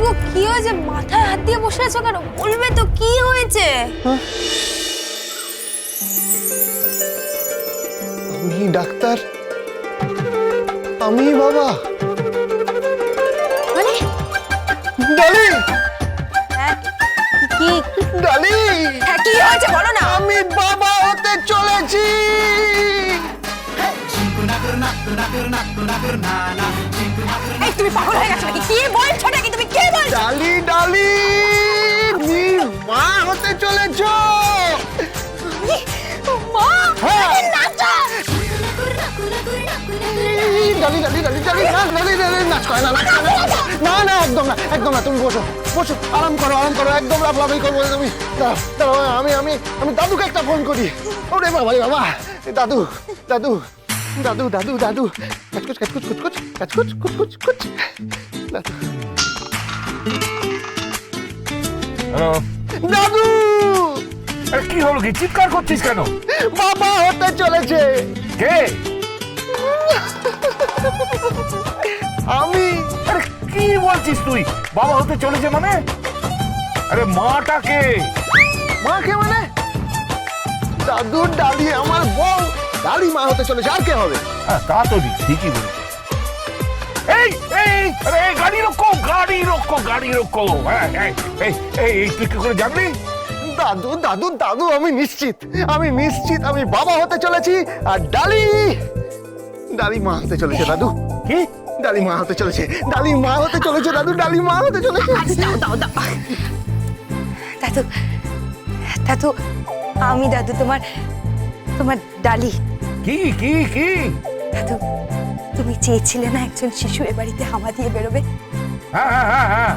গো কি হয়েছে? মাথায় হাত দিয়ে বসে আছো কেন? বলবে তো কি হয়েছে? আমি ডাক্তার, আমি বাবা। মানে ডালি, হ্যাঁ কি ডালি, হ্যাঁ কি হয়েছে বলো না। আমি বাবা হতে চলেছি। এই তুমি পাগল হয়ে গেছো নাকি? কি বলছো নাকি তুমি? কে বলছো? ডালি, ডালি, তুমি মা হতে চলেছ। মা হ্যাঁ। নাচা। ডালি, ডালি, ডালি, ডালি, না, ডালি, ডালি, নাচ করে না, নাচ করে না, না, না, একদম না, একদম না। তুমি বসো, বসো, আরাম করো, আরাম করো, একদম লাফলাফি করবো না তুমি। দাঁড়াও, দাঁড়াও, আমি দাদুকে একটা ফোন করি। ওরে বাবা রে বাবা, দাদু, দাদু, দাদু, দাদু, দাদু, কাচকুচ, কাচকুচ, কুচকুচ, কাচকুচ, কুচকুচ, কুচ, দাদু। হ্যালো, দাদু, আরে কি হলো? কি চিৎকার করছিস কেন? বাবা হতে চলেছে। কে? আমি। আরে কি বলছিস তুই? বাবা হতে চলেছে মানে? আরে মাটা কে? মাকে মানে? দাদু, ডালি আমার বউ, ডালি মা হতে চলেছে, আর কে হবে? হ্যাঁ তা তো ঠিকই বলছিস। এই এই আরে গাড়ি রোকো, গাড়ি রোকো, গাড়ি রোকো। হ্যাঁ এই এই এই তুই কি করে জানলি? দাদু, দাদু, দাদু, আমি নিশ্চিত, আমি বাবা হতে চলেছি। আর ডালি, ডালি মা হতে চলেছে। দাদু, কি? ডালি মা হতে চলেছে, ডালি মা হতে চলেছে, দাদু, ডালি মা হতে চলেছে। দাও দাও দাও। দাদু, দাদু, আমি দাদু তোমার তোমার ডালি। কি কি কি? দাদু, তুমি চেয়েছিলে না একজন শিশু এ বাড়িতে হামা দিয়ে বেরোবে? হ্যাঁ হ্যাঁ হ্যাঁ হ্যাঁ।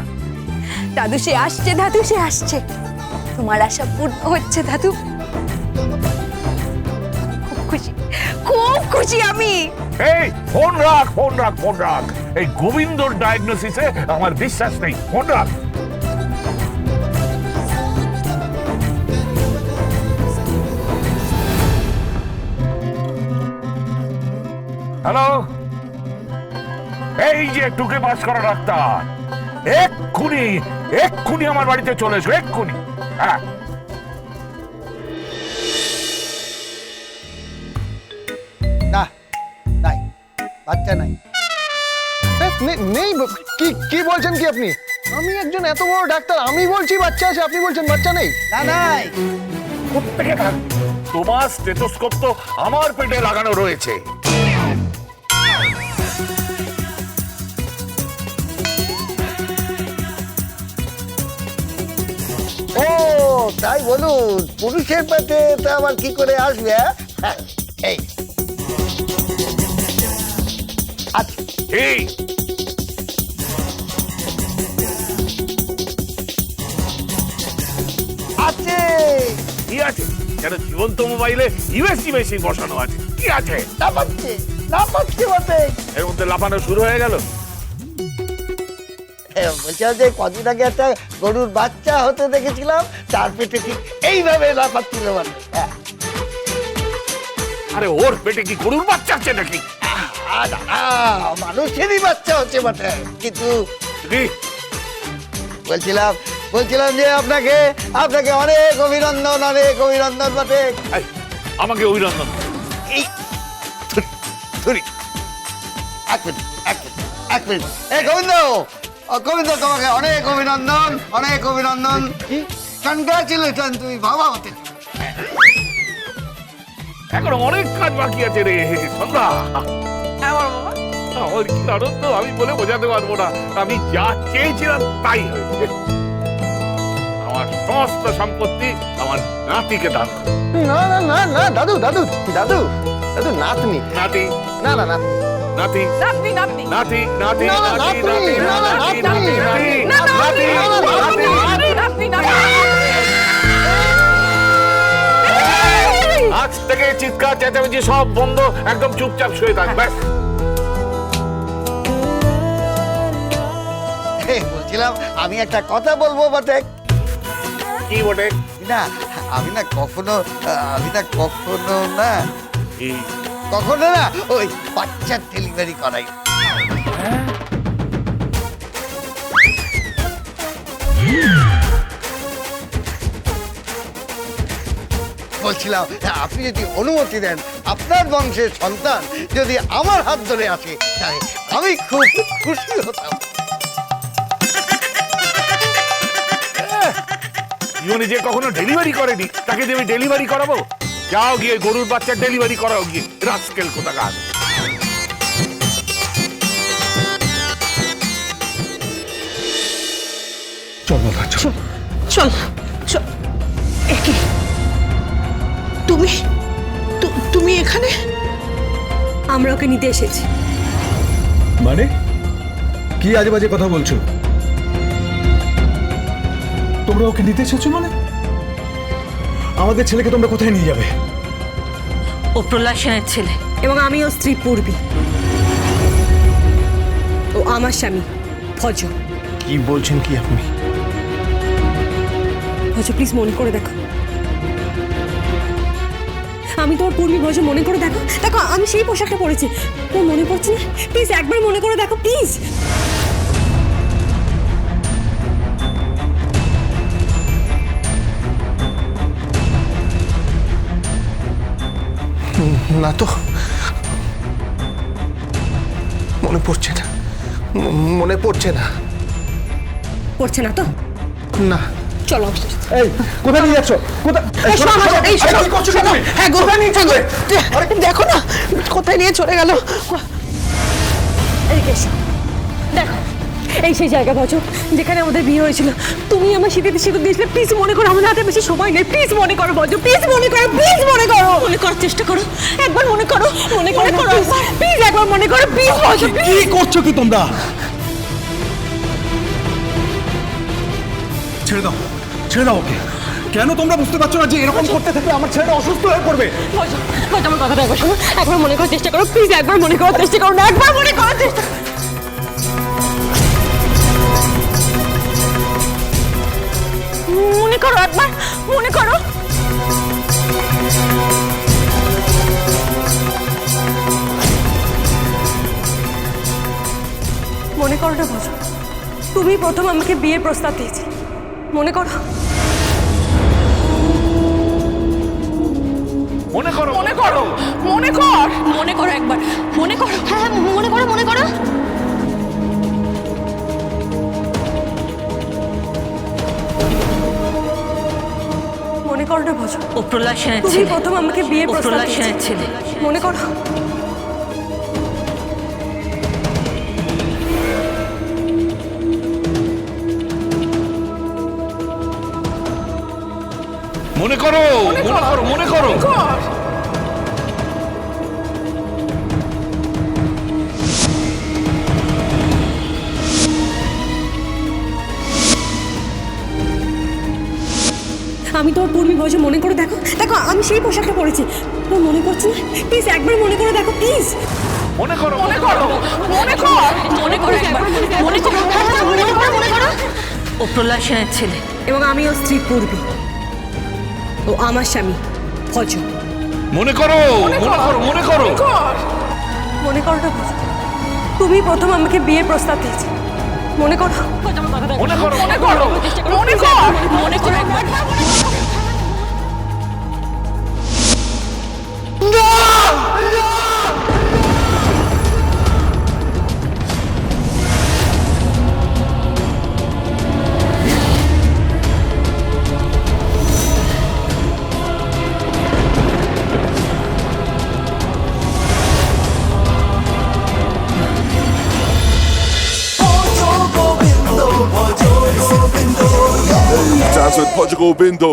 দাদু সে আসছে, দাদু সে আসছে। তোমার আশা পূর্ণ হচ্ছে দাদু। খুব খুশি, খুব খুশি আমি। এই ফোন রাখ, ফোন রাখ, ফোন রাখ। এই গোবিন্দর ডায়াগনোসিসে আমার বিশ্বাস নেই। ফোন রাখ। হ্যালো, এই যে টুকে পাস করা ডাক্তার, এক্ষুনি এক্ষুনি আমার বাড়িতে চলে এসো, এক্ষুনি। হ্যাঁ না, নাই, বাচ্চা নাই। নেই, কি কি বলছেন কি আপনি? আমি একজন এত বড় ডাক্তার, আমি বলছি বাচ্চা আছে, আপনি বলছেন বাচ্চা নেই। না, নাই। কোত্থেকে থাকবে? তোমার স্টেথোস্কোপ তো আমার পেটে লাগানো রয়েছে। ও তাই বলুন, পুরুষের পেটে তা আবার কি করে আসবে? হ্যাঁ? এই আচ্ছা, এই আছে। কি আছে? যেন জীবন্ত মোবাইলে ইউএসবি মেশিন বসানো আছে। কি আছে? লাফাচ্ছে, লাফাচ্ছে বটে। এর মধ্যে লাফানো শুরু হয়ে গেল। বলছিলাম যে কদিন আগে একটা গরুর বাচ্চা হতে দেখেছিলাম, তার পেটে ঠিক এইভাবে লাফাচ্ছিল মানে। হ্যাঁ। আরে ওর পেটে কি গরুর বাচ্চা আছে নাকি? দাদা, মানুষেরই বাচ্চা হচ্ছে বটে, কিন্তু কি? বলছিলাম যে আপনাকে অনেক অভিনন্দন, অনেক অভিনন্দন বটে। এই, আমাকে অভিনন্দন। এই ধরি, এক মিনিট, এক মিনিট, এক মিনিট। এই গোবিন্দ, গোবিন্দ, তোমাকে অনেক অভিনন্দন, অনেক অভিনন্দন। কনগ্রাচুলেশন, তুমি বাবা হতে। এখন অনেক কাজ বাকি আছে রে সন্ধ্যা। আমার কি আনন্দ আমি বলে বোঝাতে পারবো না। আমি যা চেয়েছিলাম তাই হয়েছে। আমার সমস্ত সম্পত্তি আমার নাতিকে দান করো। না, না, না, না, দাদু, দাদু, দাদু, দাদু, নাতনি। নাতি, না, না, না, নাতি, নাতনি, নাতনি, নাতি, নাতি, না, না, নাতি, নাতনি, নাতি, না, না, নাতি, নাতনি, নাতি, না, না, নাতি, না, না, নাতি, নাতনি, নাতনি। আজ থেকে চিৎকার চেঁচামেচি সব বন্ধ, একদম চুপচাপ শুয়ে থাক ব্যাস। বলছিলাম আমি একটা কথা বলবো বটে। কি বটে? না, আমি না কখনো না এই কখনো না ওই বাচ্চার ডেলিভারি করাই। বলছিলাম আপনি যদি অনুমতি দেন আপনার বংশের সন্তান যদি আমার হাত ধরে আসে তাহলে আমি খুব খুশি হতাম। ইউনি যে কখনো ডেলিভারি করেনি তাকে যে আমি ডেলিভারি করাবো? যাও গিয়ে গরুর বাচ্চার ডেলিভারি করাও গিয়ে, রাস্কেল কোথাকার। চল বাবা চল। চল চল। একে তুমি তুমি এখানে? আমরা ওকে নিতে এসেছি। মানে কি আজে বাজে কথা বলছো? তোমরা ওকে নিতে এসেছো মানে? আমাদের ছেলেকে তোমরা কোথায় নিয়ে যাবে? ও প্রহ্লাদ সেনের ছেলে। এবং আমি ওর স্ত্রী পূর্বী। ও আমার স্বামী ভজ। কি বলছেন কি আপনি? ভজ প্লিজ মনে করে দেখো, আমি তোমার পূর্বী ভজ, মনে করে দেখো। দেখো আমি সেই পোশাকটা পরেছি, তোর মনে পড়ছে না? প্লিজ একবার মনে করে দেখো প্লিজ। না তো, মনে পড়ছে না, মনে পড়ছে না। পড়ছে না তো? না। চলো। এই কোথায় নিয়ে যাচ্ছ? কোথায়? এই শোনো, এই শোনো। কি করছো তুমি? হ্যাঁ গো, দেখো না কোথায় নিয়ে চলে গেল। এদিকে এসো, দেখো এই সেই জায়গা ভজ যেখানে আমাদের বিয়ে হয়েছিল। তুমি আমার শীতেতে সিঁদুর দিয়েছিলে। প্লিজ মনে করো, আমাদের হাতে বেশি সময় নেই। প্লিজ মনে করো ভজ, প্লিজ মনে করো, প্লিজ মনে করো। মনে করার চেষ্টা করো, একবার মনে করো, মনে মনে করো প্লিজ, একবার মনে করো প্লিজ ভজ। কি করছো কি তোমরা? ছেড়ে দাও, ছেড়ে দাও ওকে। কেন তোমরা বুঝতে পারছো না যে এরকম করতে থাকলে আমার ছেলেটা অসুস্থ হয়ে পড়বে? ভজ আমার কথাটা একবার শোনো, একবার মনে করার চেষ্টা করো প্লিজ, একবার মনে করার চেষ্টা করো না, একবার মনে করার চেষ্টা। মনে করো একবার, মনে করো। মনে করো না ভজ, তুমি প্রথম আমাকে বিয়ের প্রস্তাব দিয়েছিলে, মনে করো। মনে করো, মনে করো, মনে কর, মনে করো একবার, মনে করো। হ্যাঁ মনে করো, মনে করো। মনে করো না ভজ, ও প্রহ্লাদ সেনের তুমি ছেলে। প্রথম আমাকে বিয়ের ও প্রস্তাব প্রহ্লাদ সেনের দিয়েছিলে, ছেলে। মনে করো। মনে করো, মনে করো, মনে করো। আমি তোর পূর্বী ভজ, মনে করে দেখো। দেখো আমি সেই পোশাকটা পরেছি, তোর মনে পড়ছে না? প্লিজ একবার মনে করে দেখো প্লিজ। মনে করো, মনে করো, মনে কর, মনে করো একবার, মনে করো। হ্যাঁ মনে করো, মনে করো। ও প্রহ্লাদ সেনের ছেলে। এবং আমি ওর স্ত্রী পূর্বী, ও আমার স্বামী ভজ। মনে করো, মনে করো, মনে করো। মনে করো না ভজ, তুমি প্রথম আমাকে বিয়ের প্রস্তাব দিয়েছিলে, মনে করো। মনে করো, মনে করো, মনে কর, মনে করো একবার। Dance with Portugal Bindo.